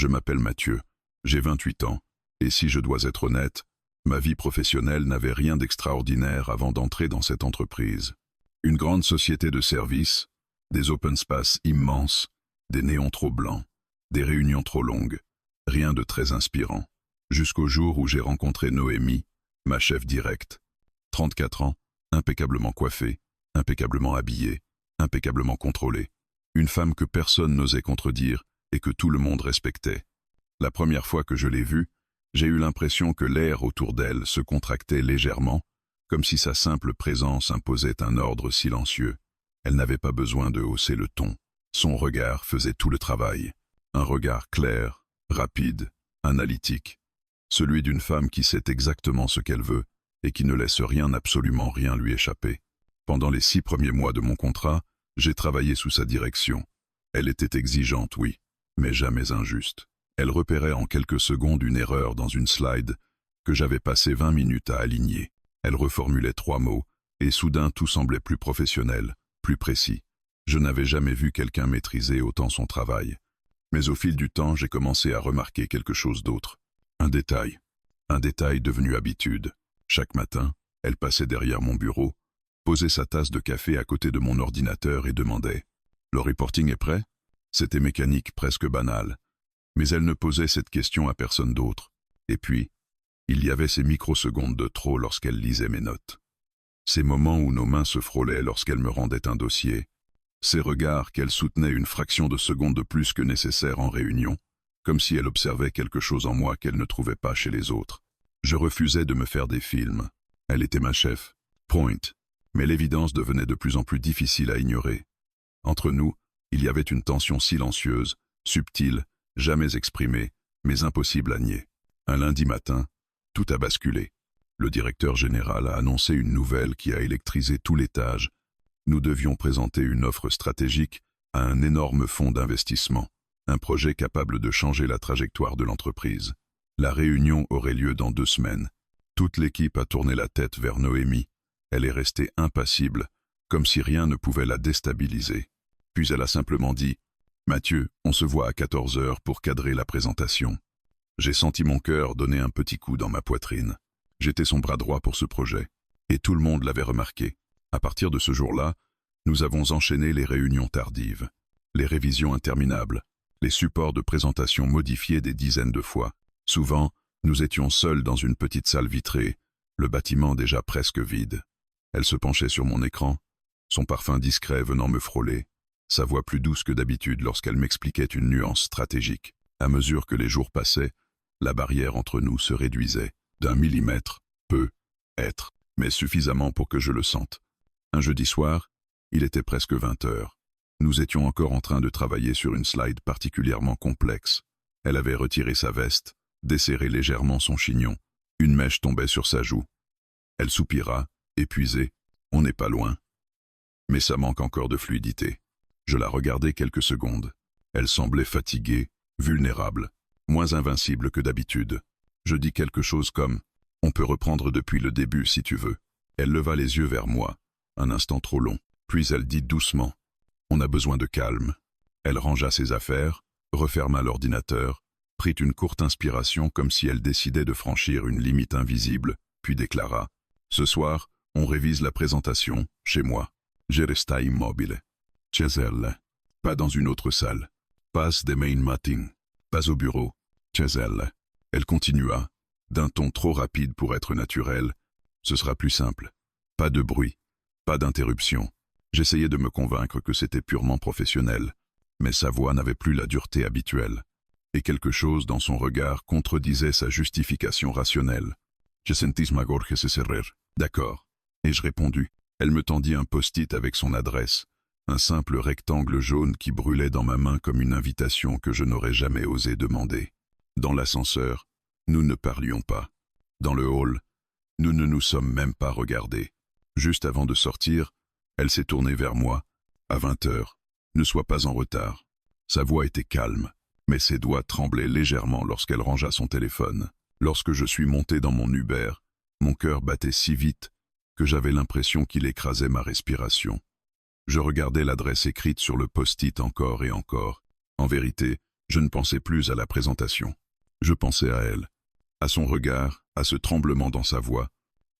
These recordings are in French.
Je m'appelle Mathieu, j'ai 28 ans, et si je dois être honnête, ma vie professionnelle n'avait rien d'extraordinaire avant d'entrer dans cette entreprise. Une grande société de services, des open spaces immenses, des néons trop blancs, des réunions trop longues, rien de très inspirant. Jusqu'au jour où j'ai rencontré Noémie, ma chef directe. 34 ans, impeccablement coiffée, impeccablement habillée, impeccablement contrôlée. Une femme que personne n'osait contredire et que tout le monde respectait. La première fois que je l'ai vue, j'ai eu l'impression que l'air autour d'elle se contractait légèrement, comme si sa simple présence imposait un ordre silencieux. Elle n'avait pas besoin de hausser le ton. Son regard faisait tout le travail. Un regard clair, rapide, analytique. Celui d'une femme qui sait exactement ce qu'elle veut et qui ne laisse rien, absolument rien lui échapper. Pendant les 6 premiers mois de mon contrat, j'ai travaillé sous sa direction. Elle était exigeante, oui, mais jamais injuste. Elle repérait en quelques secondes une erreur dans une slide que j'avais passé 20 minutes à aligner. Elle reformulait 3 mots, et soudain tout semblait plus professionnel, plus précis. Je n'avais jamais vu quelqu'un maîtriser autant son travail. Mais au fil du temps, j'ai commencé à remarquer quelque chose d'autre. Un détail devenu habitude. Chaque matin, elle passait derrière mon bureau, posait sa tasse de café à côté de mon ordinateur et demandait « Le reporting est prêt ?» C'était mécanique, presque banal. Mais elle ne posait cette question à personne d'autre. Et puis, il y avait ces microsecondes de trop lorsqu'elle lisait mes notes. Ces moments où nos mains se frôlaient lorsqu'elle me rendait un dossier. Ces regards qu'elle soutenait une fraction de seconde de plus que nécessaire en réunion, comme si elle observait quelque chose en moi qu'elle ne trouvait pas chez les autres. Je refusais de me faire des films. Elle était ma chef. Point. Mais l'évidence devenait de plus en plus difficile à ignorer. Entre nous, il y avait une tension silencieuse, subtile, jamais exprimée, mais impossible à nier. Un lundi matin, tout a basculé. Le directeur général a annoncé une nouvelle qui a électrisé tout l'étage. Nous devions présenter une offre stratégique à un énorme fonds d'investissement, un projet capable de changer la trajectoire de l'entreprise. La réunion aurait lieu dans 2 semaines. Toute l'équipe a tourné la tête vers Noémie. Elle est restée impassible, comme si rien ne pouvait la déstabiliser. Puis elle a simplement dit « Mathieu, on se voit à 14 heures pour cadrer la présentation. » J'ai senti mon cœur donner un petit coup dans ma poitrine. J'étais son bras droit pour ce projet, et tout le monde l'avait remarqué. À partir de ce jour-là, nous avons enchaîné les réunions tardives, les révisions interminables, les supports de présentation modifiés des dizaines de fois. Souvent, nous étions seuls dans une petite salle vitrée, le bâtiment déjà presque vide. Elle se penchait sur mon écran, son parfum discret venant me frôler, sa voix plus douce que d'habitude lorsqu'elle m'expliquait une nuance stratégique. À mesure que les jours passaient, la barrière entre nous se réduisait d'1 millimètre, peu, être, mais suffisamment pour que je le sente. Un jeudi soir, il était presque 20 heures. Nous étions encore en train de travailler sur une slide particulièrement complexe. Elle avait retiré sa veste, desserré légèrement son chignon. Une mèche tombait sur sa joue. Elle soupira, épuisée. On n'est pas loin. Mais ça manque encore de fluidité. Je la regardai quelques secondes. Elle semblait fatiguée, vulnérable, moins invincible que d'habitude. Je dis quelque chose comme « On peut reprendre depuis le début si tu veux ». Elle leva les yeux vers moi, un instant trop long. Puis elle dit doucement « On a besoin de calme ». Elle rangea ses affaires, referma l'ordinateur, prit une courte inspiration comme si elle décidait de franchir une limite invisible, puis déclara « Ce soir, on révise la présentation, chez moi. Je resta immobile. Chez elle. Pas dans une autre salle. Pas des main meeting. Pas au bureau. Chez elle. » Elle continua, d'un ton trop rapide pour être naturel. « Ce sera plus simple. Pas de bruit. Pas d'interruption. » J'essayais de me convaincre que c'était purement professionnel, mais sa voix n'avait plus la dureté habituelle. Et quelque chose dans son regard contredisait sa justification rationnelle. « Je sentis ma gorge se serrer. » « D'accord. » Ai-je répondu. Elle me tendit un post-it avec son adresse, un simple rectangle jaune qui brûlait dans ma main comme une invitation que je n'aurais jamais osé demander. Dans l'ascenseur, nous ne parlions pas. Dans le hall, nous ne nous sommes même pas regardés. Juste avant de sortir, elle s'est tournée vers moi. « À 20 heures. Ne sois pas en retard. » Sa voix était calme, mais ses doigts tremblaient légèrement lorsqu'elle rangea son téléphone. Lorsque je suis monté dans mon Uber, mon cœur battait si vite que j'avais l'impression qu'il écrasait ma respiration. Je regardais l'adresse écrite sur le post-it encore et encore. En vérité, Je ne pensais plus à la présentation. Je pensais à elle, à son regard, à ce tremblement dans sa voix,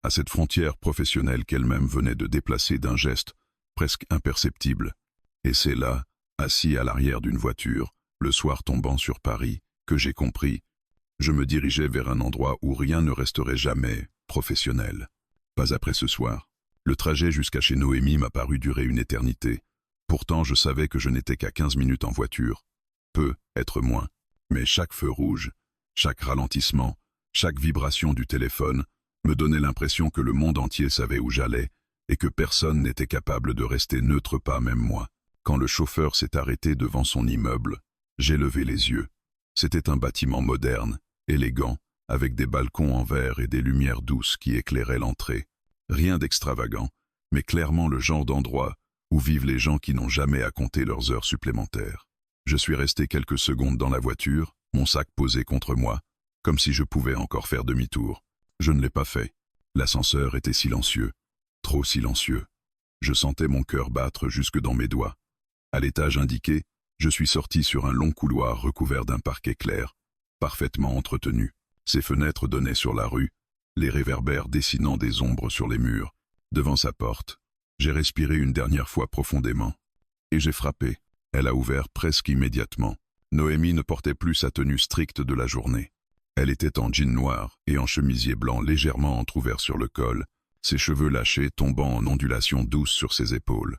à cette frontière professionnelle qu'elle-même venait de déplacer d'un geste presque imperceptible. Et c'est là, assis à l'arrière d'une voiture, le soir tombant sur Paris, que j'ai compris. Je me dirigeais vers un endroit où rien ne resterait jamais professionnel. Pas après ce soir. Le trajet jusqu'à chez Noémie m'a paru durer une éternité. Pourtant, je savais que je n'étais qu'à 15 minutes en voiture. Peu, être moins. Mais chaque feu rouge, chaque ralentissement, chaque vibration du téléphone me donnait l'impression que le monde entier savait où j'allais et que personne n'était capable de rester neutre, pas même moi. Quand le chauffeur s'est arrêté devant son immeuble, j'ai levé les yeux. C'était un bâtiment moderne, élégant, avec des balcons en verre et des lumières douces qui éclairaient l'entrée. Rien d'extravagant, mais clairement le genre d'endroit où vivent les gens qui n'ont jamais à compter leurs heures supplémentaires. Je suis resté quelques secondes dans la voiture, mon sac posé contre moi, comme si je pouvais encore faire demi-tour. Je ne l'ai pas fait. L'ascenseur était silencieux, trop silencieux. Je sentais mon cœur battre jusque dans mes doigts. À l'étage indiqué, je suis sorti sur un long couloir recouvert d'un parquet clair, parfaitement entretenu. Ses fenêtres donnaient sur la rue, les réverbères dessinant des ombres sur les murs. Devant sa porte, j'ai respiré une dernière fois profondément. Et j'ai frappé. Elle a ouvert presque immédiatement. Noémie ne portait plus sa tenue stricte de la journée. Elle était en jean noir et en chemisier blanc légèrement entrouvert sur le col, ses cheveux lâchés tombant en ondulations douces sur ses épaules.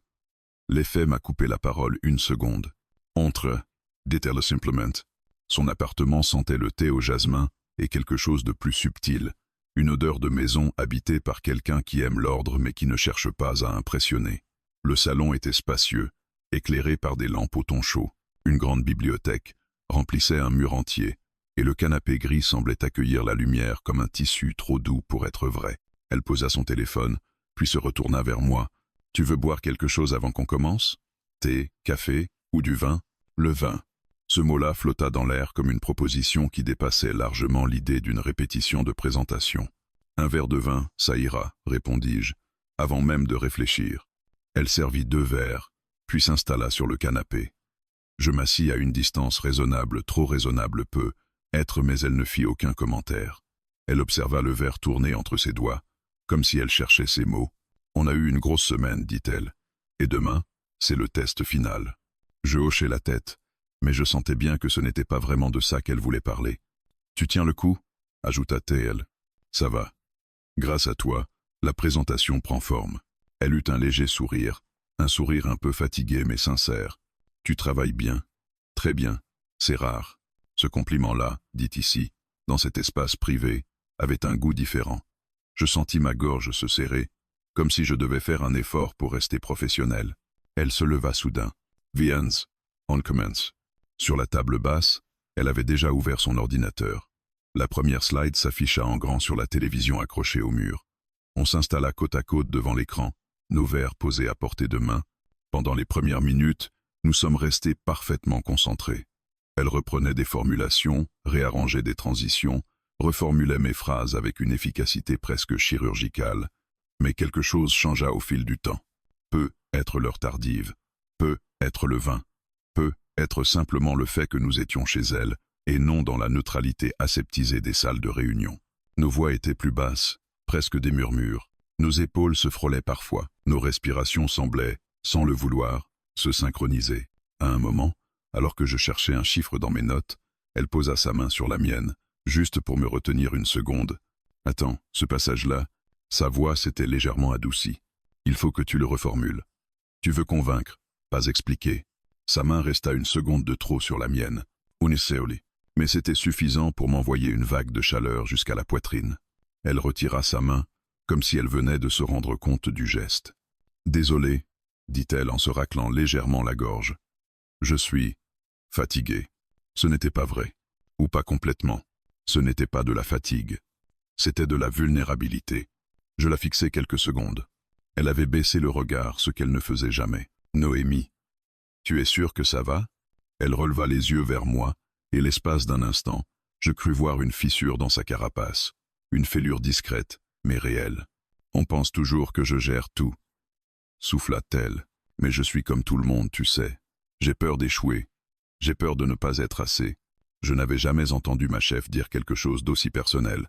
L'effet m'a coupé la parole une seconde. Entre, dit-elle simplement. Son appartement sentait le thé au jasmin et quelque chose de plus subtil, une odeur de maison habitée par quelqu'un qui aime l'ordre mais qui ne cherche pas à impressionner. Le salon était spacieux, éclairé par des lampes au ton chaud. Une grande bibliothèque remplissait un mur entier, et le canapé gris semblait accueillir la lumière comme un tissu trop doux pour être vrai. Elle posa son téléphone, puis se retourna vers moi. « Tu veux boire quelque chose avant qu'on commence? Thé, café ou du vin ?» Le vin. Ce mot-là flotta dans l'air comme une proposition qui dépassait largement l'idée d'une répétition de présentation. « Un verre de vin, ça ira, répondis-je, avant même de réfléchir. » Elle servit 2 verres, puis s'installa sur le canapé. Je m'assis à une distance raisonnable, trop raisonnable peut être, mais elle ne fit aucun commentaire. Elle observa le verre tourner entre ses doigts, comme si elle cherchait ses mots. « On a eu une grosse semaine, dit-elle. Et demain, c'est le test final. » Je hochai la tête, mais je sentais bien que ce n'était pas vraiment de ça qu'elle voulait parler. « Tu tiens le coup ?» ajouta-t-elle. « Ça va. Grâce à toi, la présentation prend forme. » Elle eut un léger sourire, un sourire un peu fatigué mais sincère. « Tu travailles bien. Très bien. C'est rare. » Ce compliment-là, dit ici, dans cet espace privé, avait un goût différent. Je sentis ma gorge se serrer, comme si je devais faire un effort pour rester professionnel. Elle se leva soudain. « Viens, on commence. » Sur la table basse, elle avait déjà ouvert son ordinateur. La première slide s'afficha en grand sur la télévision accrochée au mur. On s'installa côte à côte devant l'écran, nos verres posés à portée de main. Pendant les premières minutes, nous sommes restés parfaitement concentrés. Elle reprenait des formulations, réarrangeait des transitions, reformulait mes phrases avec une efficacité presque chirurgicale. Mais quelque chose changea au fil du temps. Peut être l'heure tardive, peut être le vin, peut être simplement le fait que nous étions chez elle, et non dans la neutralité aseptisée des salles de réunion. Nos voix étaient plus basses, presque des murmures. Nos épaules se frôlaient parfois. Nos respirations semblaient, sans le vouloir, se synchroniser. À un moment, alors que je cherchais un chiffre dans mes notes, elle posa sa main sur la mienne, juste pour me retenir une seconde. « Attends, ce passage-là ?» Sa voix s'était légèrement adoucie. « Il faut que tu le reformules. Tu veux convaincre, pas expliquer. » Sa main resta une seconde de trop sur la mienne. Mais c'était suffisant pour m'envoyer une vague de chaleur jusqu'à la poitrine. Elle retira sa main, comme si elle venait de se rendre compte du geste. « Désolé, » dit-elle en se raclant légèrement la gorge. « Je suis fatigué. » Ce n'était pas vrai. Ou pas complètement. Ce n'était pas de la fatigue. C'était de la vulnérabilité. Je la fixai quelques secondes. Elle avait baissé le regard, ce qu'elle ne faisait jamais. « Noémie, tu es sûre que ça va ?» Elle releva les yeux vers moi, et l'espace d'un instant, je crus voir une fissure dans sa carapace. Une fêlure discrète, mais réelle. « On pense toujours que je gère tout. » Souffla-t-elle. « Mais je suis comme tout le monde, tu sais. J'ai peur d'échouer. J'ai peur de ne pas être assez. Je n'avais jamais entendu ma chef dire quelque chose d'aussi personnel.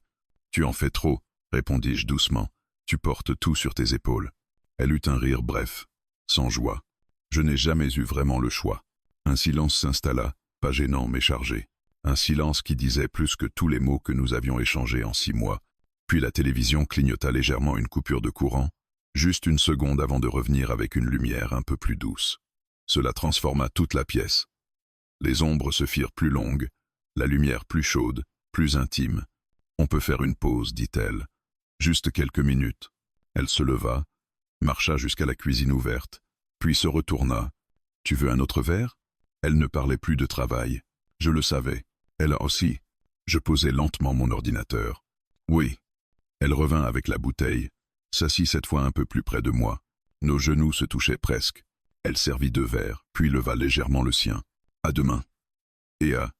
Tu en fais trop, répondis-je doucement. Tu portes tout sur tes épaules. Elle eut un rire bref, sans joie. Je n'ai jamais eu vraiment le choix. Un silence s'installa, pas gênant mais chargé. Un silence qui disait plus que tous les mots que nous avions échangés en 6 mois. Puis la télévision clignota légèrement une coupure de courant, juste une seconde avant de revenir avec une lumière un peu plus douce. Cela transforma toute la pièce. Les ombres se firent plus longues, la lumière plus chaude, plus intime. On peut faire une pause, dit-elle. Juste quelques minutes. Elle se leva, marcha jusqu'à la cuisine ouverte, puis se retourna. Tu veux un autre verre? Elle ne parlait plus de travail. Je le savais. Elle aussi. Je posai lentement mon ordinateur. Oui. Elle revint avec la bouteille, s'assit cette fois un peu plus près de moi. Nos genoux se touchaient presque. Elle servit 2 verres, puis leva légèrement le sien. À demain. Et à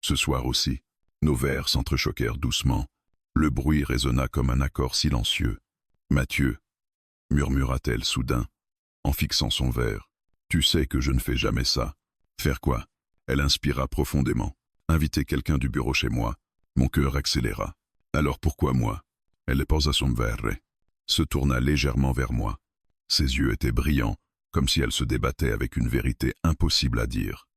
ce soir aussi. Nos verres s'entrechoquèrent doucement. Le bruit résonna comme un accord silencieux. Mathieu, murmura-t-elle soudain, en fixant son verre. Tu sais que je ne fais jamais ça. Faire quoi? Elle inspira profondément. Inviter quelqu'un du bureau chez moi. Mon cœur accéléra. Alors pourquoi moi? Elle posa son verre, se tourna légèrement vers moi. Ses yeux étaient brillants, comme si elle se débattait avec une vérité impossible à dire.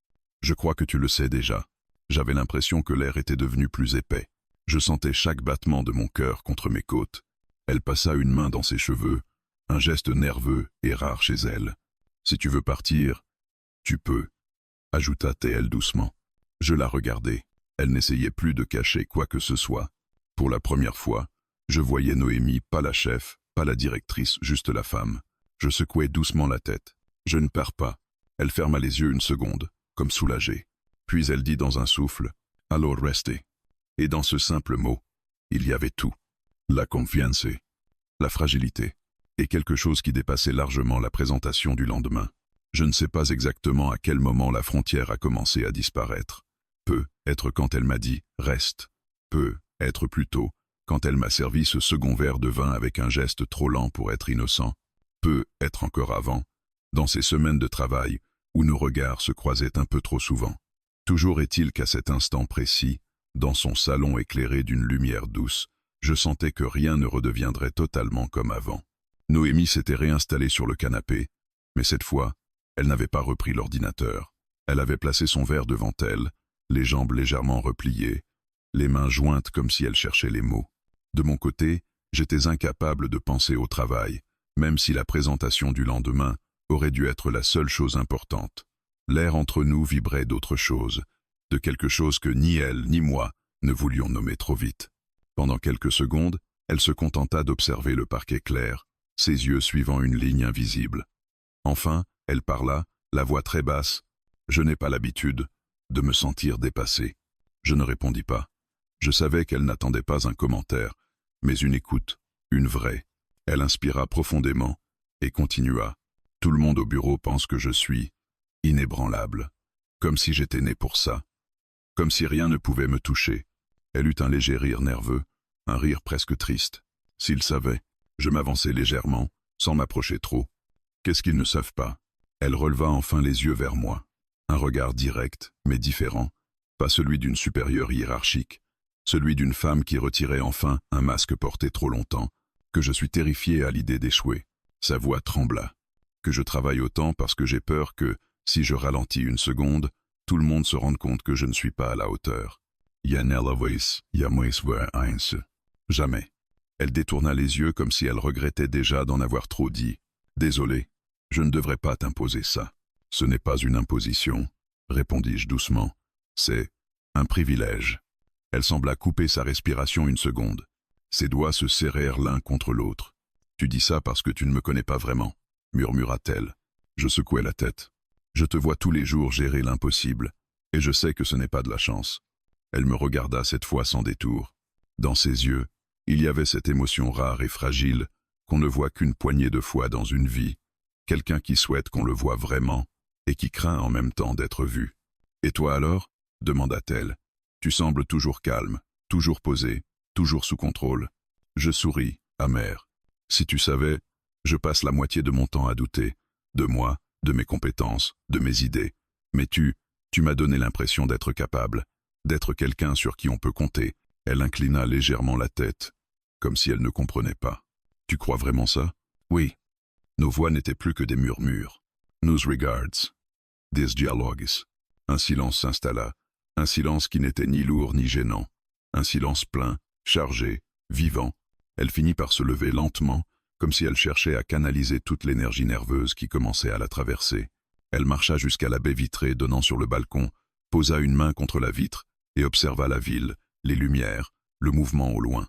Je crois que tu le sais déjà. J'avais l'impression que l'air était devenu plus épais. Je sentais chaque battement de mon cœur contre mes côtes. Elle passa une main dans ses cheveux, un geste nerveux et rare chez elle. Si tu veux partir, tu peux, ajouta-t-elle doucement. Je la regardai. Elle n'essayait plus de cacher quoi que ce soit. Pour la première fois, je voyais Noémie, pas la chef, pas la directrice, juste la femme. Je secouai doucement la tête. Je ne pars pas. Elle ferma les yeux une seconde, comme soulagée. Puis elle dit dans un souffle, « Alors restez ». Et dans ce simple mot, il y avait tout. La confiance, la fragilité, et quelque chose qui dépassait largement la présentation du lendemain. Je ne sais pas exactement à quel moment la frontière a commencé à disparaître. Peut être quand elle m'a dit « reste ». Peut être plus tôt, quand elle m'a servi ce second verre de vin avec un geste trop lent pour être innocent. Peut être encore avant, dans ces semaines de travail où nos regards se croisaient un peu trop souvent. Toujours est-il qu'à cet instant précis, dans son salon éclairé d'une lumière douce, je sentais que rien ne redeviendrait totalement comme avant. Noémie s'était réinstallée sur le canapé, mais cette fois, elle n'avait pas repris l'ordinateur. Elle avait placé son verre devant elle, les jambes légèrement repliées, les mains jointes comme si elle cherchait les mots. De mon côté, j'étais incapable de penser au travail, même si la présentation du lendemain aurait dû être la seule chose importante. L'air entre nous vibrait d'autre chose, de quelque chose que ni elle ni moi ne voulions nommer trop vite. Pendant quelques secondes, elle se contenta d'observer le parquet clair, ses yeux suivant une ligne invisible. Enfin, elle parla, la voix très basse. « Je n'ai pas l'habitude de me sentir dépassé. » Je ne répondis pas. Je savais qu'elle n'attendait pas un commentaire, mais une écoute, une vraie. Elle inspira profondément et continua. « Tout le monde au bureau pense que je suis inébranlable, comme si j'étais né pour ça, comme si rien ne pouvait me toucher. » Elle eut un léger rire nerveux, un rire presque triste. S'ils savaient, je m'avançai légèrement, sans m'approcher trop. Qu'est-ce qu'ils ne savent pas? Elle releva enfin les yeux vers moi. Un regard direct, mais différent, pas celui d'une supérieure hiérarchique, celui d'une femme qui retirait enfin un masque porté trop longtemps, que je suis terrifié à l'idée d'échouer. Sa voix trembla. Que je travaille autant parce que j'ai peur que, si je ralentis une seconde, tout le monde se rende compte que je ne suis pas à la hauteur. Jamais. Elle détourna les yeux comme si elle regrettait déjà d'en avoir trop dit. Désolé, je ne devrais pas t'imposer ça. Ce n'est pas une imposition, répondis-je doucement. C'est un privilège. Elle sembla couper sa respiration une seconde. Ses doigts se serrèrent l'un contre l'autre. Tu dis ça parce que tu ne me connais pas vraiment, murmura-t-elle. Je secouai la tête. Je te vois tous les jours gérer l'impossible, et je sais que ce n'est pas de la chance. Elle me regarda cette fois sans détour. Dans ses yeux, il y avait cette émotion rare et fragile qu'on ne voit qu'une poignée de fois dans une vie, quelqu'un qui souhaite qu'on le voie vraiment et qui craint en même temps d'être vu. « Et toi alors ?» demanda-t-elle. « Tu sembles toujours calme, toujours posé, toujours sous contrôle. » Je souris, amer. « Si tu savais, je passe la moitié de mon temps à douter, de moi, de mes compétences, de mes idées. Mais tu Tu m'as donné l'impression d'être capable, d'être quelqu'un sur qui on peut compter. Elle inclina légèrement la tête, comme si elle ne comprenait pas. Tu crois vraiment ça? Oui. Nos voix n'étaient plus que des murmures. Nous regards. Des dialogues. Un silence s'installa, un silence qui n'était ni lourd ni gênant. Un silence plein, chargé, vivant. Elle finit par se lever lentement, comme si elle cherchait à canaliser toute l'énergie nerveuse qui commençait à la traverser. Elle marcha jusqu'à la baie vitrée donnant sur le balcon, posa une main contre la vitre et observa la ville, les lumières, le mouvement au loin.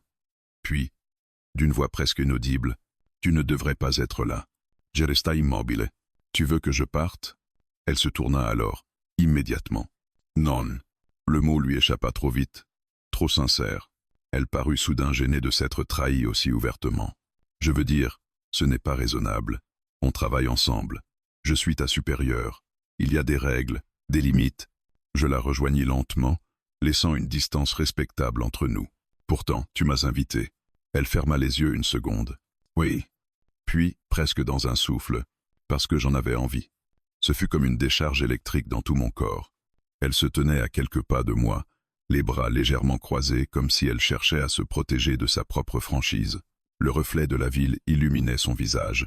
Puis, d'une voix presque inaudible, « Tu ne devrais pas être là. Je resta immobile. Tu veux que je parte ?» Elle se tourna alors, immédiatement. « Non. » Le mot lui échappa trop vite, trop sincère. Elle parut soudain gênée de s'être trahie aussi ouvertement. « Je veux dire, ce n'est pas raisonnable. On travaille ensemble. Je suis ta supérieure. Il y a des règles, des limites. » Je la rejoignis lentement, laissant une distance respectable entre nous. « Pourtant, tu m'as invité. » Elle ferma les yeux une seconde. « Oui. » Puis, presque dans un souffle, « Parce que j'en avais envie. » Ce fut comme une décharge électrique dans tout mon corps. Elle se tenait à quelques pas de moi, les bras légèrement croisés comme si elle cherchait à se protéger de sa propre franchise. Le reflet de la ville illuminait son visage,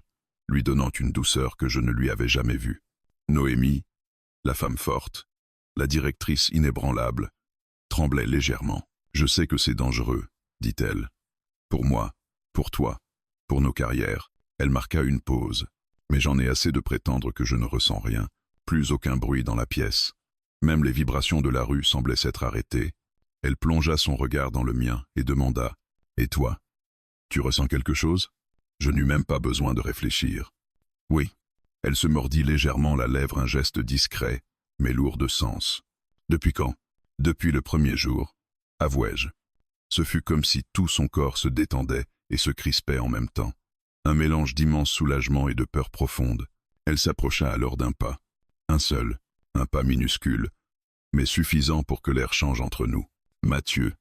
lui donnant une douceur que je ne lui avais jamais vue. Noémie, la femme forte, la directrice inébranlable, tremblait légèrement. « Je sais que c'est dangereux, » dit-elle. « Pour moi, pour toi, pour nos carrières. » Elle marqua une pause. « Mais j'en ai assez de prétendre que je ne ressens rien. Plus aucun bruit dans la pièce. Même les vibrations de la rue semblaient s'être arrêtées. » Elle plongea son regard dans le mien et demanda « Et toi? Tu ressens quelque chose ?» Je n'eus même pas besoin de réfléchir. « Oui. » Elle se mordit légèrement la lèvre, un geste discret, mais lourd de sens. « Depuis quand? » « Depuis le premier jour, avouai-je. » Ce fut comme si tout son corps se détendait et se crispait en même temps. Un mélange d'immense soulagement et de peur profonde. Elle s'approcha alors d'un pas. Un seul, un pas minuscule, mais suffisant pour que l'air change entre nous. Mathieu,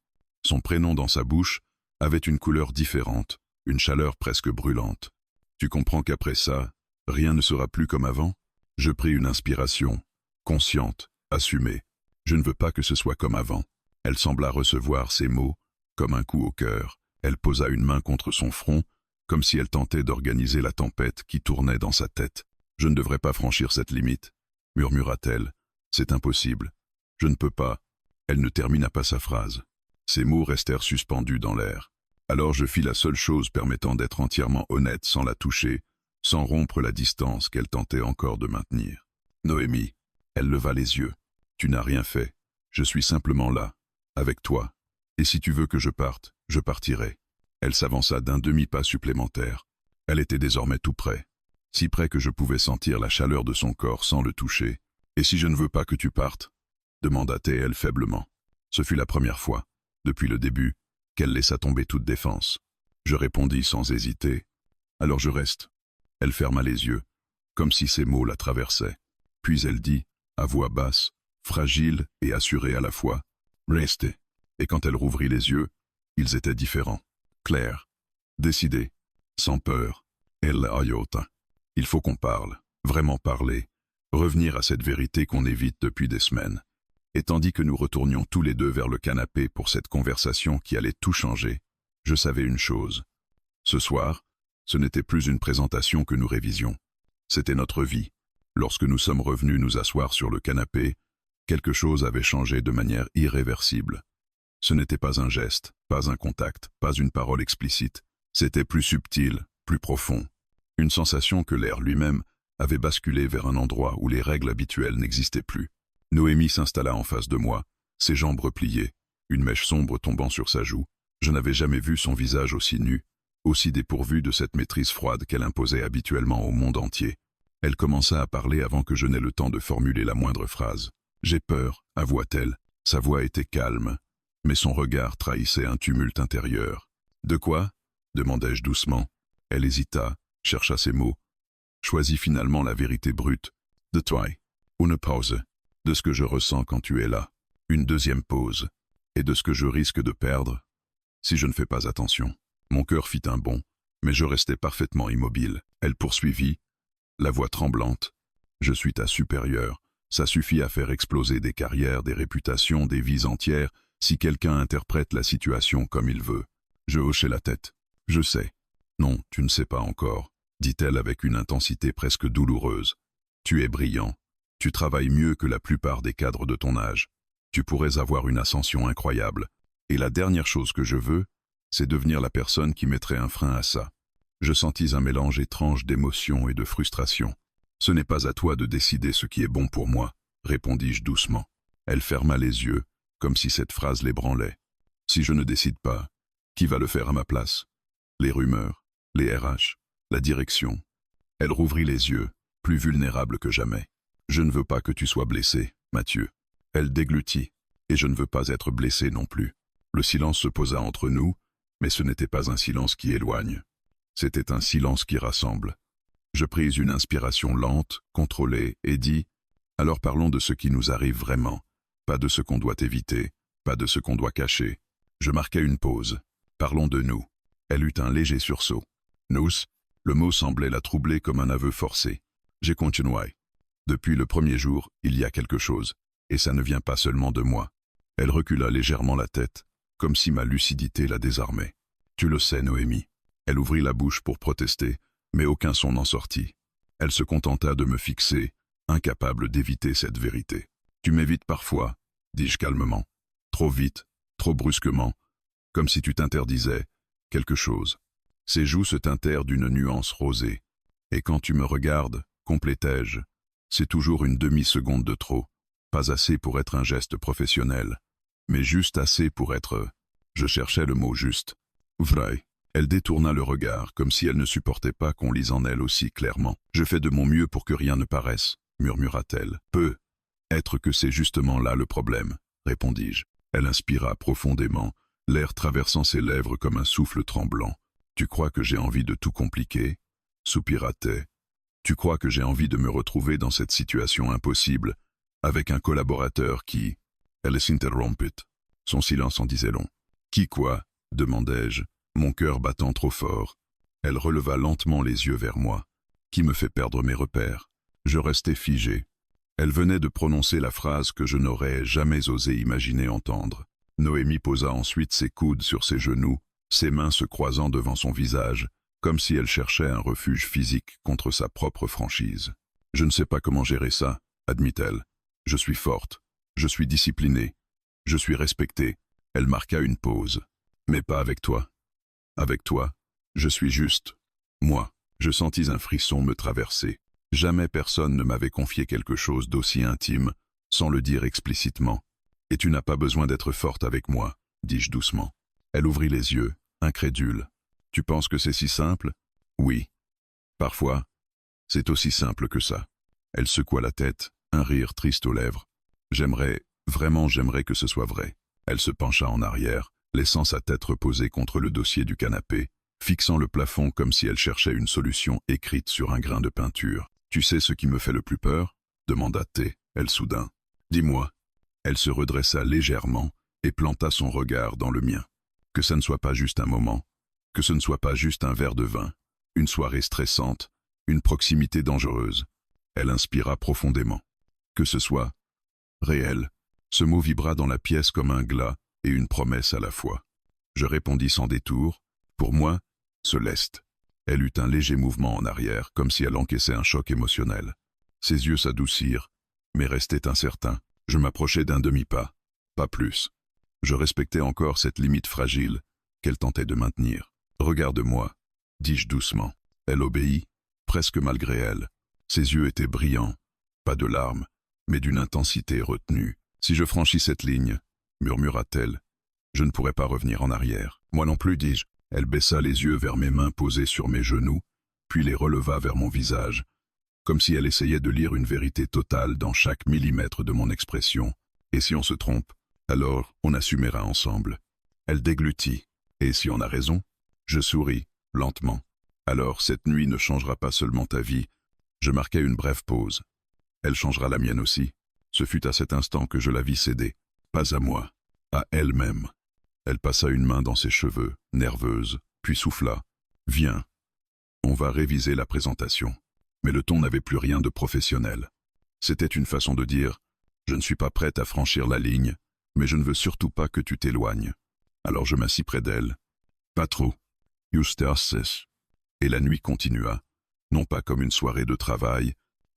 son prénom dans sa bouche, avait une couleur différente, une chaleur presque brûlante. Tu comprends qu'après ça, rien ne sera plus comme avant? Je pris une inspiration, consciente, assumée. Je ne veux pas que ce soit comme avant. Elle sembla recevoir ces mots, comme un coup au cœur. Elle posa une main contre son front, comme si elle tentait d'organiser la tempête qui tournait dans sa tête. « Je ne devrais pas franchir cette limite, » murmura-t-elle. « C'est impossible. Je ne peux pas. » Elle ne termina pas sa phrase. Ces mots restèrent suspendus dans l'air. Alors je fis la seule chose permettant d'être entièrement honnête sans la toucher, sans rompre la distance qu'elle tentait encore de maintenir. « Noémie. » Elle leva les yeux. « Tu n'as rien fait. Je suis simplement là, avec toi. Et si tu veux que je parte, je partirai. » Elle s'avança d'un demi-pas supplémentaire. Elle était désormais tout près, si près que je pouvais sentir la chaleur de son corps sans le toucher. « Et si je ne veux pas que tu partes ?» demanda-t-elle faiblement. Ce fut la première fois, depuis le début, qu'elle laissa tomber toute défense. Je répondis sans hésiter. « Alors je reste. » Elle ferma les yeux, comme si ces mots la traversaient. Puis elle dit, à voix basse, fragile et assurée à la fois, « Restez. » Et quand elle rouvrit les yeux, ils étaient différents. Claire, décidée, sans peur, elle ayota. Il faut qu'on parle, vraiment parler, revenir à cette vérité qu'on évite depuis des semaines. Et tandis que nous retournions tous les deux vers le canapé pour cette conversation qui allait tout changer, je savais une chose. Ce soir, ce n'était plus une présentation que nous révisions. C'était notre vie. Lorsque nous sommes revenus nous asseoir sur le canapé, quelque chose avait changé de manière irréversible. Ce n'était pas un geste, pas un contact, pas une parole explicite. C'était plus subtil, plus profond. Une sensation que l'air lui-même avait basculé vers un endroit où les règles habituelles n'existaient plus. Noémie s'installa en face de moi, ses jambes repliées, une mèche sombre tombant sur sa joue. Je n'avais jamais vu son visage aussi nu, aussi dépourvu de cette maîtrise froide qu'elle imposait habituellement au monde entier. Elle commença à parler avant que je n'aie le temps de formuler la moindre phrase. « J'ai peur », avoua-t-elle. Sa voix était calme, mais son regard trahissait un tumulte intérieur. « De quoi ?» demandai-je doucement. Elle hésita, chercha ses mots, choisit finalement la vérité brute. « De toi. » Une pause. « De ce que je ressens quand tu es là. » Une deuxième pause. « Et de ce que je risque de perdre si je ne fais pas attention. » Mon cœur fit un bond, mais je restais parfaitement immobile. Elle poursuivit, la voix tremblante. « Je suis ta supérieure. Ça suffit à faire exploser des carrières, des réputations, des vies entières, si quelqu'un interprète la situation comme il veut. Je hochai la tête. Je sais. Non, tu ne sais pas encore, dit-elle avec une intensité presque douloureuse. Tu es brillant. Tu travailles mieux que la plupart des cadres de ton âge. Tu pourrais avoir une ascension incroyable. Et la dernière chose que je veux, c'est devenir la personne qui mettrait un frein à ça. Je sentis un mélange étrange d'émotion et de frustration. Ce n'est pas à toi de décider ce qui est bon pour moi, répondis-je doucement. Elle ferma les yeux, comme si cette phrase l'ébranlait. Si je ne décide pas, qui va le faire à ma place? Les rumeurs, les RH, la direction. Elle rouvrit les yeux, plus vulnérable que jamais. Je ne veux pas que tu sois blessé, Mathieu. Elle déglutit, et je ne veux pas être blessé non plus. Le silence se posa entre nous, mais ce n'était pas un silence qui éloigne. C'était un silence qui rassemble. Je pris une inspiration lente, contrôlée, et dis « Alors parlons de ce qui nous arrive vraiment, pas de ce qu'on doit éviter, pas de ce qu'on doit cacher. » Je marquai une pause. « Parlons de nous. » Elle eut un léger sursaut. « Nous » Le mot semblait la troubler comme un aveu forcé. J'ai continué. « Depuis le premier jour, il y a quelque chose, et ça ne vient pas seulement de moi. » Elle recula légèrement la tête, comme si ma lucidité la désarmait. « Tu le sais, Noémie. » Elle ouvrit la bouche pour protester, mais aucun son n'en sortit. Elle se contenta de me fixer, incapable d'éviter cette vérité. « Tu m'évites parfois, » dis-je calmement. « Trop vite, trop brusquement, comme si tu t'interdisais quelque chose. » Ses joues se teintèrent d'une nuance rosée. « Et quand tu me regardes, complétai-je, c'est toujours une demi-seconde de trop. Pas assez pour être un geste professionnel, mais juste assez pour être... » Je cherchais le mot juste. « Vrai. » Elle détourna le regard, comme si elle ne supportait pas qu'on lise en elle aussi clairement. « Je fais de mon mieux pour que rien ne paraisse, » murmura-t-elle. « Peu. Être que c'est justement là le problème, » répondis-je. Elle inspira profondément, l'air traversant ses lèvres comme un souffle tremblant. « Tu crois que j'ai envie de tout compliquer ?» soupira-t-elle. « Tu crois que j'ai envie de me retrouver dans cette situation impossible, avec un collaborateur qui... » Elle s'interrompit. Son silence en disait long. « Qui quoi ?» demandai-je, mon cœur battant trop fort. Elle releva lentement les yeux vers moi. « Qui me fait perdre mes repères ?» Je restai figé. Elle venait de prononcer la phrase que je n'aurais jamais osé imaginer entendre. Noémie posa ensuite ses coudes sur ses genoux, ses mains se croisant devant son visage, comme si elle cherchait un refuge physique contre sa propre franchise. « Je ne sais pas comment gérer ça, » admit-elle. « Je suis forte, je suis disciplinée, je suis respectée. » Elle marqua une pause. « Mais pas avec toi. Avec toi, je suis juste. Moi. » Je sentis un frisson me traverser. Jamais personne ne m'avait confié quelque chose d'aussi intime, sans le dire explicitement. « Et tu n'as pas besoin d'être forte avec moi, » dis-je doucement. Elle ouvrit les yeux, incrédule. « Tu penses que c'est si simple ? » ?»« Oui. Parfois, c'est aussi simple que ça. » Elle secoua la tête, un rire triste aux lèvres. « Vraiment j'aimerais que ce soit vrai. » Elle se pencha en arrière, laissant sa tête reposer contre le dossier du canapé, fixant le plafond comme si elle cherchait une solution écrite sur un grain de peinture. « Tu sais ce qui me fait le plus peur ?» demanda-t-elle soudain. « Dis-moi. » Elle se redressa légèrement et planta son regard dans le mien. « Que ça ne soit pas juste un moment, que ce ne soit pas juste un verre de vin, une soirée stressante, une proximité dangereuse. » Elle inspira profondément. « Que ce soit réel. » Ce mot vibra dans la pièce comme un glas et une promesse à la fois. Je répondis sans détour. « Pour moi, Céleste. » Elle eut un léger mouvement en arrière, comme si elle encaissait un choc émotionnel. Ses yeux s'adoucirent, mais restaient incertains. Je m'approchai d'un demi-pas, pas plus. Je respectais encore cette limite fragile qu'elle tentait de maintenir. « Regarde-moi, » dis-je doucement. Elle obéit, presque malgré elle. Ses yeux étaient brillants, pas de larmes, mais d'une intensité retenue. « Si je franchis cette ligne, » murmura-t-elle, « je ne pourrai pas revenir en arrière. »« Moi non plus, » dis-je. Elle baissa les yeux vers mes mains posées sur mes genoux, puis les releva vers mon visage, comme si elle essayait de lire une vérité totale dans chaque millimètre de mon expression. « Et si on se trompe, alors on assumera ensemble. » Elle déglutit. « Et si on a raison ?» Je souris, lentement. « Alors cette nuit ne changera pas seulement ta vie. » Je marquai une brève pause. « Elle changera la mienne aussi. » Ce fut à cet instant que je la vis céder. Pas à moi, à elle-même. Elle passa une main dans ses cheveux, nerveuse, puis souffla. « Viens, on va réviser la présentation. » Mais le ton n'avait plus rien de professionnel. C'était une façon de dire « Je ne suis pas prête à franchir la ligne, mais je ne veux surtout pas que tu t'éloignes. » Alors je m'assis près d'elle. « Pas trop. Eustace. » Et la nuit continua, non pas comme une soirée de travail,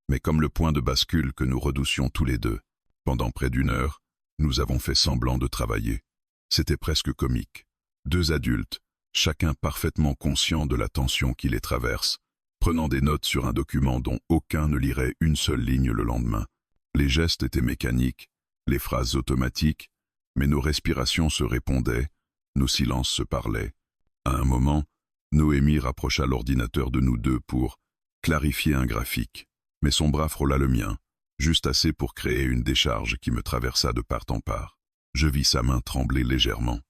mais comme le point de bascule que nous redoussions tous les deux. Pendant près d'1 heure, nous avons fait semblant de travailler. C'était presque comique. 2 adultes, chacun parfaitement conscient de la tension qui les traverse, prenant des notes sur un document dont aucun ne lirait une seule ligne le lendemain. Les gestes étaient mécaniques, les phrases automatiques, mais nos respirations se répondaient, nos silences se parlaient. À un moment, Noémie rapprocha l'ordinateur de nous deux pour clarifier un graphique, mais son bras frôla le mien, juste assez pour créer une décharge qui me traversa de part en part. Je vis sa main trembler légèrement.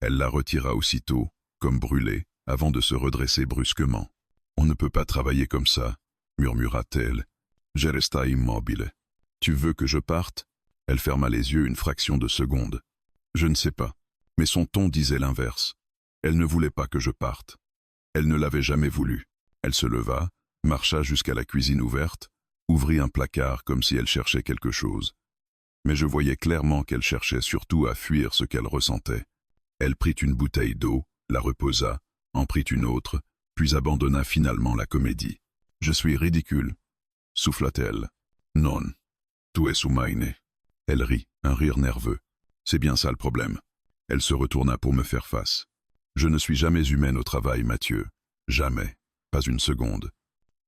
Elle la retira aussitôt, comme brûlée, avant de se redresser brusquement. « On ne peut pas travailler comme ça, » murmura-t-elle. « Je resta immobile. »« Tu veux que je parte ?» Elle ferma les yeux une fraction de seconde. Je ne sais pas, mais son ton disait l'inverse. Elle ne voulait pas que je parte. Elle ne l'avait jamais voulu. Elle se leva, marcha jusqu'à la cuisine ouverte, ouvrit un placard comme si elle cherchait quelque chose. Mais je voyais clairement qu'elle cherchait surtout à fuir ce qu'elle ressentait. Elle prit une bouteille d'eau, la reposa, en prit une autre, puis abandonna finalement la comédie. « Je suis ridicule, » souffla-t-elle. « Non, tu es humaine. » Elle rit, un rire nerveux. « C'est bien ça le problème. » Elle se retourna pour me faire face. « Je ne suis jamais humaine au travail, Mathieu. Jamais. Pas une seconde. »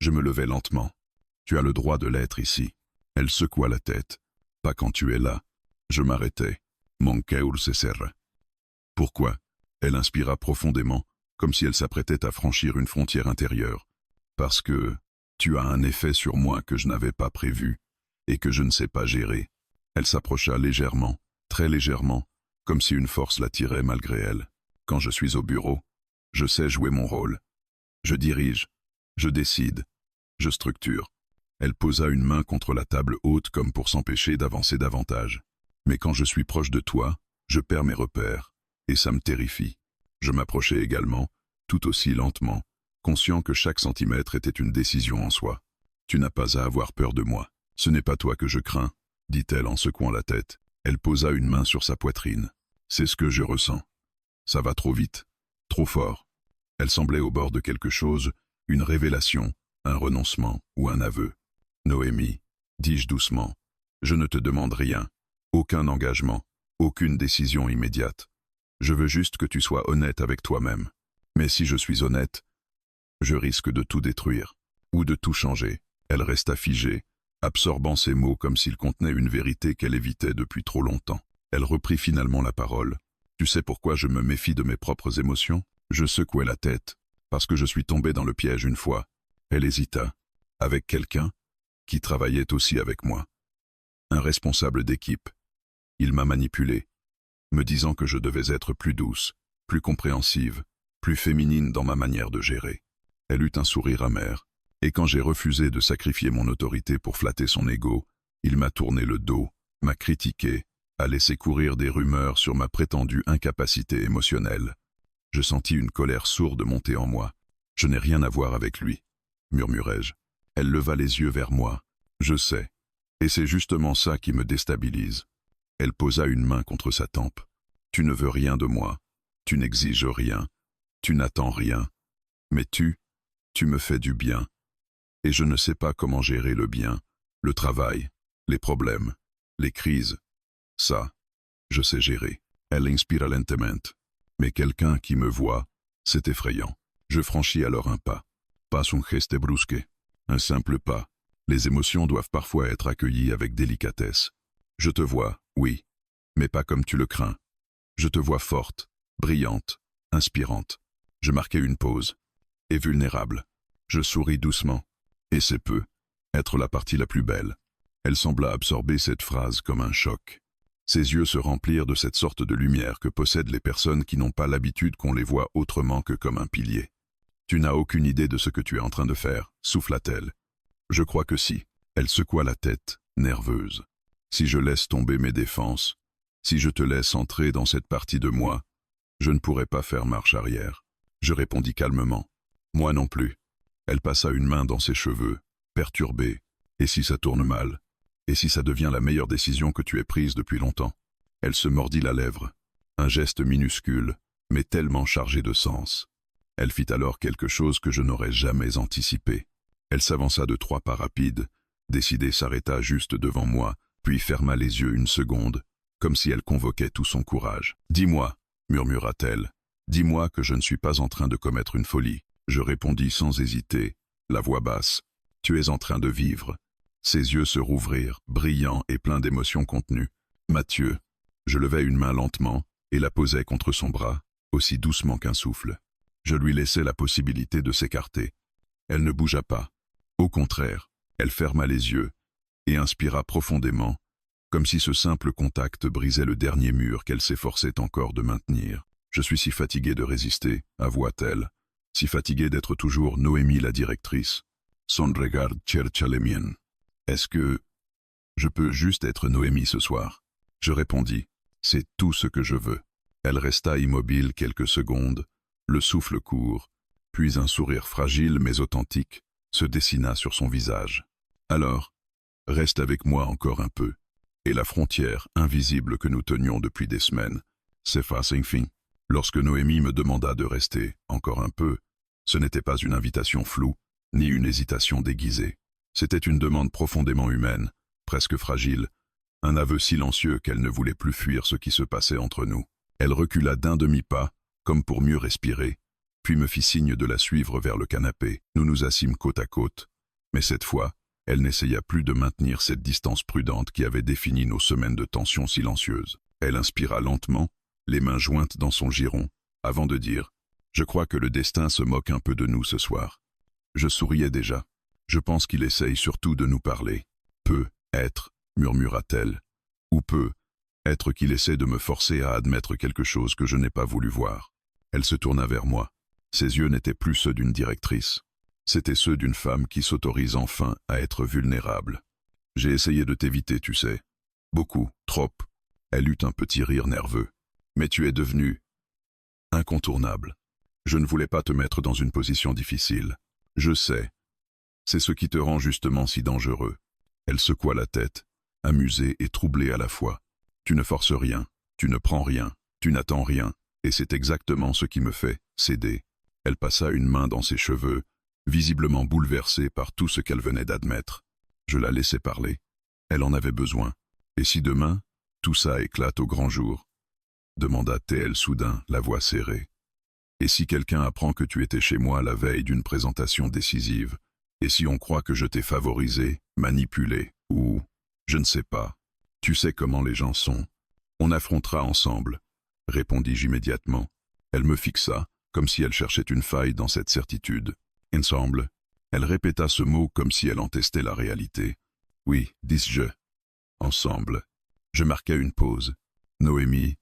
Je me levai lentement. « Tu as le droit de l'être ici. » Elle secoua la tête. « Pas quand tu es là. » Je m'arrêtai. Mon cœur se serra. « Pourquoi ?» Elle inspira profondément, comme si elle s'apprêtait à franchir une frontière intérieure. « Parce que tu as un effet sur moi que je n'avais pas prévu et que je ne sais pas gérer. » Elle s'approcha légèrement, très légèrement, comme si une force l'attirait malgré elle. « Quand je suis au bureau, je sais jouer mon rôle. Je dirige, je décide, je structure. » Elle posa une main contre la table haute comme pour s'empêcher d'avancer davantage. « Mais quand je suis proche de toi, je perds mes repères, et ça me terrifie. » Je m'approchai également, tout aussi lentement, conscient que chaque centimètre était une décision en soi. « Tu n'as pas à avoir peur de moi. Ce n'est pas toi que je crains, » dit-elle en secouant la tête. Elle posa une main sur sa poitrine. « C'est ce que je ressens. Ça va trop vite, trop fort. » Elle semblait au bord de quelque chose, une révélation, un renoncement ou un aveu. « Noémie, » dis-je doucement, « je ne te demande rien, aucun engagement, aucune décision immédiate. Je veux juste que tu sois honnête avec toi-même. Mais si je suis honnête, je risque de tout détruire, ou de tout changer. » Elle resta figée, absorbant ces mots comme s'ils contenaient une vérité qu'elle évitait depuis trop longtemps. Elle reprit finalement la parole. « Tu sais pourquoi je me méfie de mes propres émotions ?» Je secouai la tête, parce que je suis tombé dans le piège une fois. Elle hésita. « Avec quelqu'un qui travaillait aussi avec moi. Un responsable d'équipe. Il m'a manipulé, me disant que je devais être plus douce, plus compréhensive, plus féminine dans ma manière de gérer. » Elle eut un sourire amer, et quand j'ai refusé de sacrifier mon autorité pour flatter son ego, il m'a tourné le dos, m'a critiqué, a laissé courir des rumeurs sur ma prétendue incapacité émotionnelle. Je sentis une colère sourde monter en moi. « Je n'ai rien à voir avec lui, » murmurai-je. Elle leva les yeux vers moi. « Je sais, et c'est justement ça qui me déstabilise. » Elle posa une main contre sa tempe. « Tu ne veux rien de moi, tu n'exiges rien, tu n'attends rien, mais tu me fais du bien. Et je ne sais pas comment gérer le bien, le travail, les problèmes, les crises. Ça, je sais gérer. » Elle inspira lentement. Mais quelqu'un qui me voit, c'est effrayant. Je franchis alors un pas. Pas un geste brusque, un simple pas. Les émotions doivent parfois être accueillies avec délicatesse. Je te vois, oui, mais pas comme tu le crains. Je te vois forte, brillante, inspirante. Je marquai une pause. Et vulnérable. Je souris doucement. Et c'est peu. Être la partie la plus belle. Elle sembla absorber cette phrase comme un choc. Ses yeux se remplirent de cette sorte de lumière que possèdent les personnes qui n'ont pas l'habitude qu'on les voit autrement que comme un pilier. « Tu n'as aucune idée de ce que tu es en train de faire » souffla-t-elle. « Je crois que si. » Elle secoua la tête, nerveuse. « Si je laisse tomber mes défenses, si je te laisse entrer dans cette partie de moi, je ne pourrai pas faire marche arrière. » Je répondis calmement. « Moi non plus. » Elle passa une main dans ses cheveux, perturbée. « Et si ça tourne mal ?» Et si ça devient la meilleure décision que tu aies prise depuis longtemps? Elle se mordit la lèvre. Un geste minuscule, mais tellement chargé de sens. Elle fit alors quelque chose que je n'aurais jamais anticipé. Elle s'avança de 3 pas rapides, décidée s'arrêta juste devant moi, puis ferma les yeux une seconde, comme si elle convoquait tout son courage. « Dis-moi, murmura-t-elle, dis-moi que je ne suis pas en train de commettre une folie. » Je répondis sans hésiter, la voix basse. « Tu es en train de vivre. » Ses yeux se rouvrirent, brillants et pleins d'émotions contenues. « Mathieu !» Je levai une main lentement et la posai contre son bras, aussi doucement qu'un souffle. Je lui laissai la possibilité de s'écarter. Elle ne bougea pas. Au contraire, elle ferma les yeux et inspira profondément, comme si ce simple contact brisait le dernier mur qu'elle s'efforçait encore de maintenir. « Je suis si fatigué de résister, avoua-t-elle, si fatigué d'être toujours Noémie la directrice. Son regard chercha le mien. Est-ce que je peux juste être Noémie ce soir ?» Je répondis, « C'est tout ce que je veux. » Elle resta immobile quelques secondes, le souffle court, puis un sourire fragile mais authentique se dessina sur son visage. « Alors, reste avec moi encore un peu. » Et la frontière invisible que nous tenions depuis des semaines s'efface enfin. Lorsque Noémie me demanda de rester encore un peu, ce n'était pas une invitation floue, ni une hésitation déguisée. C'était une demande profondément humaine, presque fragile, un aveu silencieux qu'elle ne voulait plus fuir ce qui se passait entre nous. Elle recula d'un demi-pas, comme pour mieux respirer, puis me fit signe de la suivre vers le canapé. Nous nous assîmes côte à côte, mais cette fois, elle n'essaya plus de maintenir cette distance prudente qui avait défini nos semaines de tension silencieuse. Elle inspira lentement, les mains jointes dans son giron, avant de dire « Je crois que le destin se moque un peu de nous ce soir. » Je souriais déjà. « Je pense qu'il essaye surtout de nous parler. Peut être, murmura-t-elle, ou peut être qu'il essaie de me forcer à admettre quelque chose que je n'ai pas voulu voir. » Elle se tourna vers moi. Ses yeux n'étaient plus ceux d'une directrice. C'étaient ceux d'une femme qui s'autorise enfin à être vulnérable. « J'ai essayé de t'éviter, tu sais. Beaucoup, trop. » Elle eut un petit rire nerveux. « Mais tu es devenu incontournable. Je ne voulais pas te mettre dans une position difficile. Je sais. C'est ce qui te rend justement si dangereux. » Elle secoua la tête, amusée et troublée à la fois. « Tu ne forces rien, tu ne prends rien, tu n'attends rien, et c'est exactement ce qui me fait céder. » Elle passa une main dans ses cheveux, visiblement bouleversée par tout ce qu'elle venait d'admettre. Je la laissai parler. Elle en avait besoin. « Et si demain, tout ça éclate au grand jour ?» demanda-t-elle soudain, la voix serrée. « Et si quelqu'un apprend que tu étais chez moi la veille d'une présentation décisive? Et si on croit que je t'ai favorisé, manipulé, ou... je ne sais pas. Tu sais comment les gens sont. On affrontera ensemble, » répondis-je immédiatement. Elle me fixa, comme si elle cherchait une faille dans cette certitude. « Ensemble ?» Elle répéta ce mot comme si elle en testait la réalité. « Oui, dis-je. Ensemble. » Je marquai une pause. « Noémie,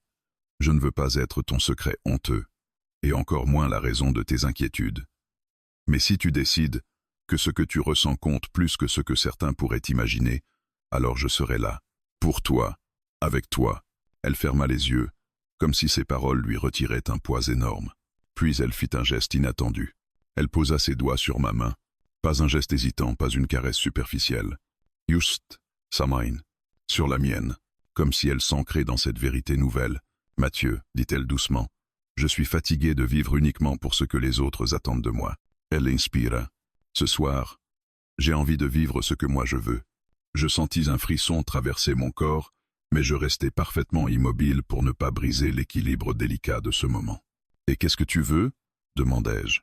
je ne veux pas être ton secret honteux, et encore moins la raison de tes inquiétudes. Mais si tu décides que ce que tu ressens compte plus que ce que certains pourraient imaginer, alors je serai là, pour toi, avec toi. » Elle ferma les yeux, comme si ses paroles lui retiraient un poids énorme. Puis elle fit un geste inattendu. Elle posa ses doigts sur ma main. Pas un geste hésitant, pas une caresse superficielle. Just, sa main, sur la mienne, comme si elle s'ancrait dans cette vérité nouvelle. « Mathieu, dit-elle doucement, je suis fatiguée de vivre uniquement pour ce que les autres attendent de moi. » Elle inspira. « Ce soir, j'ai envie de vivre ce que moi je veux. » Je sentis un frisson traverser mon corps, mais je restai parfaitement immobile pour ne pas briser l'équilibre délicat de ce moment. « Et qu'est-ce que tu veux ?» demandai-je.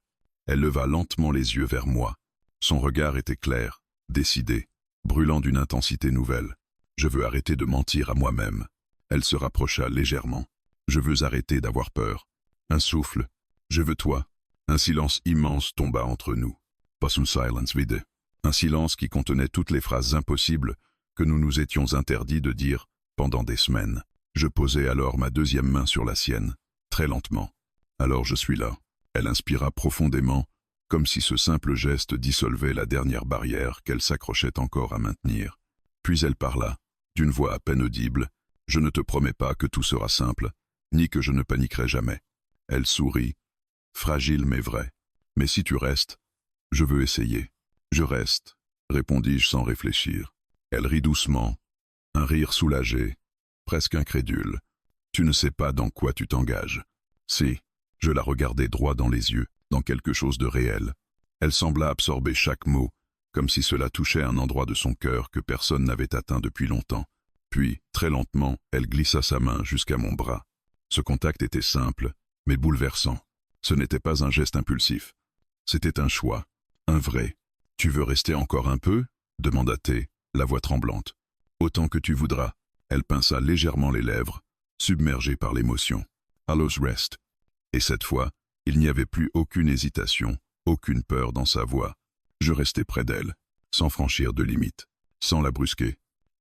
Elle leva lentement les yeux vers moi. Son regard était clair, décidé, brûlant d'une intensité nouvelle. « Je veux arrêter de mentir à moi-même. » Elle se rapprocha légèrement. « Je veux arrêter d'avoir peur. » Un souffle. « Je veux toi. » Un silence immense tomba entre nous. Pas un silence vide. Un silence qui contenait toutes les phrases impossibles que nous nous étions interdits de dire pendant des semaines. Je posai alors ma deuxième main sur la sienne, très lentement. « Alors je suis là. » Elle inspira profondément, comme si ce simple geste dissolvait la dernière barrière qu'elle s'accrochait encore à maintenir. Puis elle parla, d'une voix à peine audible. « Je ne te promets pas que tout sera simple, ni que je ne paniquerai jamais. » Elle sourit, fragile mais vrai. « Mais si tu restes, je veux essayer. » « Je reste, » répondis-je sans réfléchir. Elle rit doucement, un rire soulagé, presque incrédule. Tu ne sais pas dans quoi tu t'engages. Si, je la regardais droit dans les yeux, dans quelque chose de réel. Elle sembla absorber chaque mot, comme si cela touchait un endroit de son cœur que personne n'avait atteint depuis longtemps. Puis, très lentement, elle glissa sa main jusqu'à mon bras. Ce contact était simple, mais bouleversant. Ce n'était pas un geste impulsif. C'était un choix, un vrai. « Tu veux rester encore un peu ?» demanda-t-elle, la voix tremblante. « Autant que tu voudras. » Elle pinça légèrement les lèvres, submergée par l'émotion. « Allos rest. » Et cette fois, il n'y avait plus aucune hésitation, aucune peur dans sa voix. Je restais près d'elle, sans franchir de limite, sans la brusquer,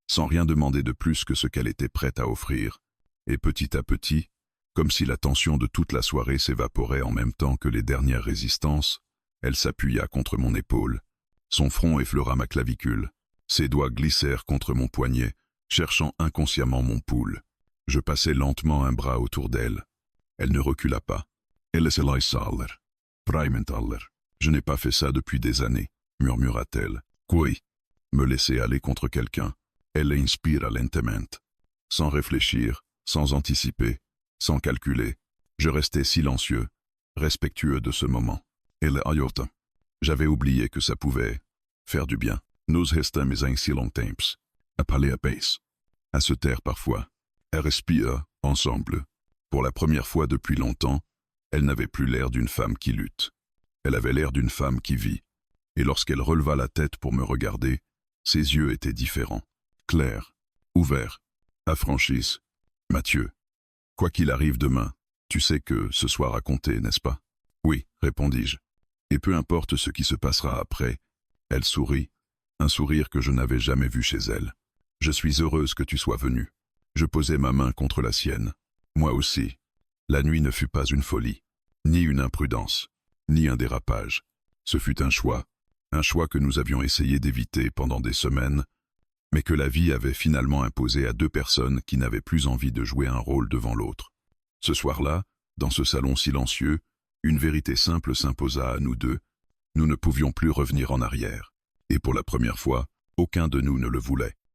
sans rien demander de plus que ce qu'elle était prête à offrir. Et petit à petit, comme si la tension de toute la soirée s'évaporait en même temps que les dernières résistances, elle s'appuya contre mon épaule. Son front effleura ma clavicule. Ses doigts glissèrent contre mon poignet, cherchant inconsciemment mon pouls. Je passai lentement un bras autour d'elle. Elle ne recula pas. Elle se laissa aller. Primentaller. Je n'ai pas fait ça depuis des années, murmura-t-elle. Quoi? Me laisser aller contre quelqu'un. Elle inspira lentement. Sans réfléchir, sans anticiper, sans calculer, je restais silencieux, respectueux de ce moment. Elle ayota. J'avais oublié que ça pouvait faire du bien. Nous restem ainsi longtemps, à parler à pace, à se taire parfois, à respirer ensemble. Pour la première fois depuis longtemps, elle n'avait plus l'air d'une femme qui lutte. Elle avait l'air d'une femme qui vit. Et lorsqu'elle releva la tête pour me regarder, ses yeux étaient différents, clairs, ouverts, affranchis. « Mathieu, quoi qu'il arrive demain, tu sais que ce soir a compté, n'est-ce pas ?» « Oui, répondis-je. Et peu importe ce qui se passera après, elle sourit, un sourire que je n'avais jamais vu chez elle. « Je suis heureuse que tu sois venu. » Je posai ma main contre la sienne. Moi aussi. La nuit ne fut pas une folie, ni une imprudence, ni un dérapage. Ce fut un choix que nous avions essayé d'éviter pendant des semaines, mais que la vie avait finalement imposé à deux personnes qui n'avaient plus envie de jouer un rôle devant l'autre. Ce soir-là, dans ce salon silencieux, une vérité simple s'imposa à nous deux. Nous ne pouvions plus revenir en arrière. Et pour la première fois, aucun de nous ne le voulait.